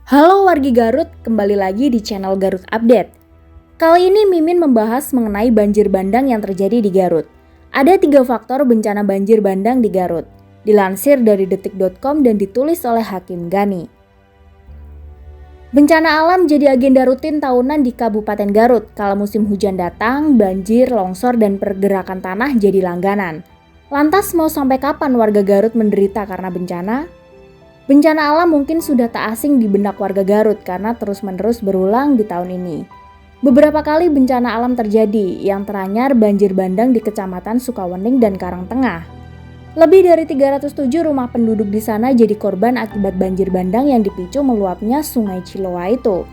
Halo wargi Garut, kembali lagi di channel Garut Update. Kali ini Mimin membahas mengenai banjir bandang yang terjadi di Garut. Ada 3 faktor bencana banjir bandang di Garut. Dilansir dari detik.com dan ditulis oleh Hakim Gani. Bencana alam jadi agenda rutin tahunan di Kabupaten Garut. Kala musim hujan datang, banjir, longsor, dan pergerakan tanah jadi langganan. Lantas mau sampai kapan warga Garut menderita karena bencana? Bencana alam mungkin sudah tak asing di benak warga Garut karena terus-menerus berulang di tahun ini. Beberapa kali bencana alam terjadi, yang teranyar banjir bandang di Kecamatan Sukawening dan Karangtengah. Lebih dari 307 rumah penduduk di sana jadi korban akibat banjir bandang yang dipicu meluapnya Sungai Ciloa itu.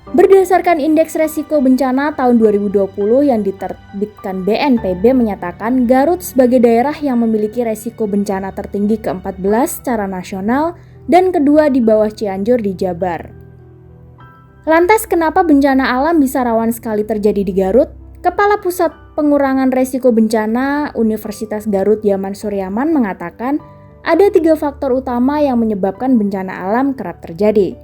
Berdasarkan Indeks Resiko Bencana tahun 2020 yang diterbitkan BNPB menyatakan Garut sebagai daerah yang memiliki resiko bencana tertinggi ke-14 secara nasional dan kedua di bawah Cianjur di Jabar. Lantas kenapa bencana alam bisa rawan sekali terjadi di Garut? Kepala Pusat Pengurangan Resiko Bencana Universitas Garut Yaman Suryaman mengatakan ada 3 faktor utama yang menyebabkan bencana alam kerap terjadi.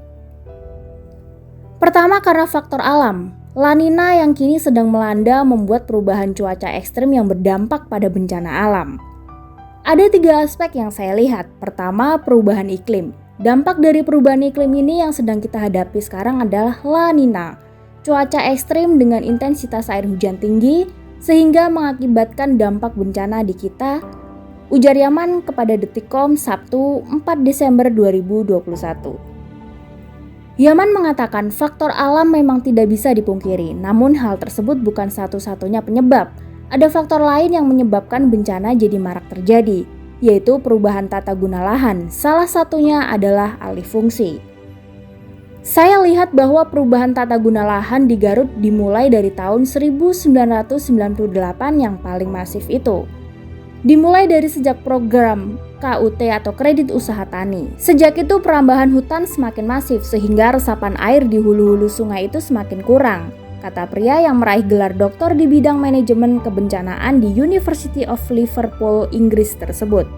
Pertama, karena faktor alam. La Nina yang kini sedang melanda membuat perubahan cuaca ekstrim yang berdampak pada bencana alam. Ada 3 aspek yang saya lihat. Pertama, perubahan iklim. Dampak dari perubahan iklim ini yang sedang kita hadapi sekarang adalah La Nina. Cuaca ekstrim dengan intensitas air hujan tinggi sehingga mengakibatkan dampak bencana di kita. Ujar Yaman kepada Detikcom Sabtu 4 Desember 2021. Yaman mengatakan faktor alam memang tidak bisa dipungkiri, namun hal tersebut bukan satu-satunya penyebab. Ada faktor lain yang menyebabkan bencana jadi marak terjadi, yaitu perubahan tata guna lahan. Salah satunya adalah alih fungsi. Saya lihat bahwa perubahan tata guna lahan di Garut dimulai dari tahun 1998 yang paling masif itu. Dimulai dari sejak program KUT atau Kredit Usaha Tani. Sejak itu perambahan hutan semakin masif sehingga resapan air di hulu-hulu sungai itu semakin kurang, kata pria yang meraih gelar doktor di bidang manajemen kebencanaan di University of Liverpool, Inggris tersebut.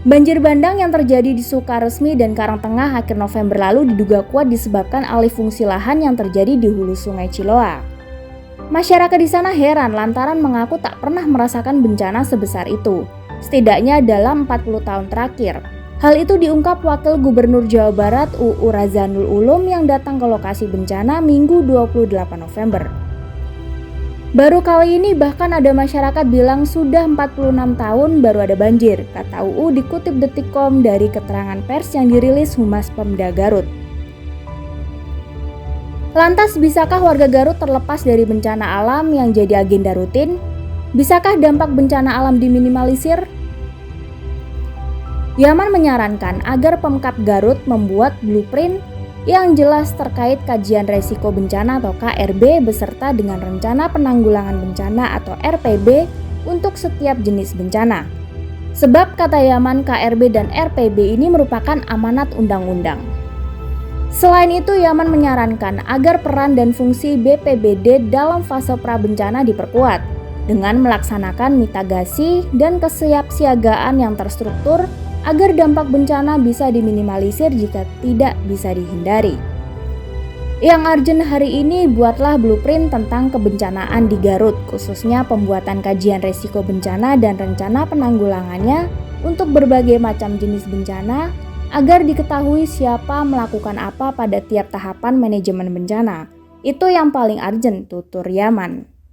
Banjir bandang yang terjadi di Sukaresmi dan Karangtengah akhir November lalu diduga kuat disebabkan alih fungsi lahan yang terjadi di hulu Sungai Ciloa. Masyarakat di sana heran lantaran mengaku tak pernah merasakan bencana sebesar itu, setidaknya dalam 40 tahun terakhir. Hal itu diungkap Wakil Gubernur Jawa Barat UU Razanul Ulum yang datang ke lokasi bencana Minggu 28 November. Baru kali ini bahkan ada masyarakat bilang sudah 46 tahun baru ada banjir, kata UU dikutip Detikcom dari keterangan pers yang dirilis Humas Pemda Garut. Lantas bisakah warga Garut terlepas dari bencana alam yang jadi agenda rutin? Bisakah dampak bencana alam diminimalisir? Yaman menyarankan agar Pemkab Garut membuat blueprint yang jelas terkait kajian resiko bencana atau KRB beserta dengan rencana penanggulangan bencana atau RPB untuk setiap jenis bencana. Sebab kata Yaman KRB dan RPB ini merupakan amanat undang-undang. Selain itu, Yaman menyarankan agar peran dan fungsi BPBD dalam fase prabencana diperkuat dengan melaksanakan mitigasi dan kesiapsiagaan yang terstruktur agar dampak bencana bisa diminimalisir jika tidak bisa dihindari. Yang urgent hari ini, buatlah blueprint tentang kebencanaan di Garut, khususnya pembuatan kajian risiko bencana dan rencana penanggulangannya untuk berbagai macam jenis bencana, agar diketahui siapa melakukan apa pada tiap tahapan manajemen bencana. Itu yang paling urgent, tutur Yaman.